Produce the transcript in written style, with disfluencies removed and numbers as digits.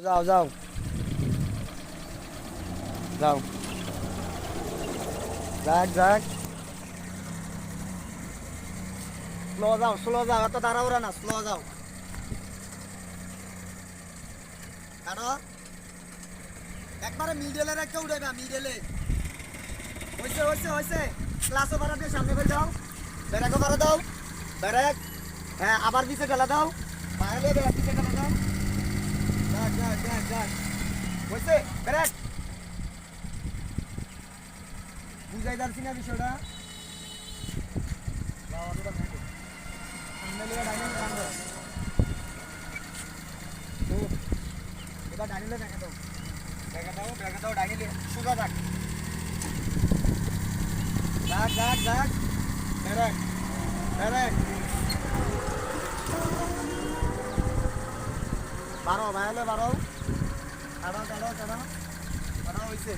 যাও যাও যাও যাক যাক স্লো যাও এত তাড়াহুড়া না স্লো যাও কারো একবারে মিডলে রেখে উঠাইবা মিডলে হইছে হইছে হইছে ক্লাসও বাড়া দিয়ে সামনে ফেল যাও ব্রেকও বাড়া দাও ব্রেক হ্যাঁ আবার পিছে ঠেলা দাও বাইরে ব্রেক পিছে ঠেলা দাও যাক যাক যাক যাক হইছে ব্রেক বুঝাই যাচ্ছি না বিষয়টা সামনে লিয়ে ডাইনিং কান্দ এবার ডাইনিলে দেখা দাও ডাইনিলে সোজা যাক যাক যাক যাক ব্রেক ব্রেক বারো বাইরে বারো কাড়া কাড়া কাড়া কাড়া হয়েছে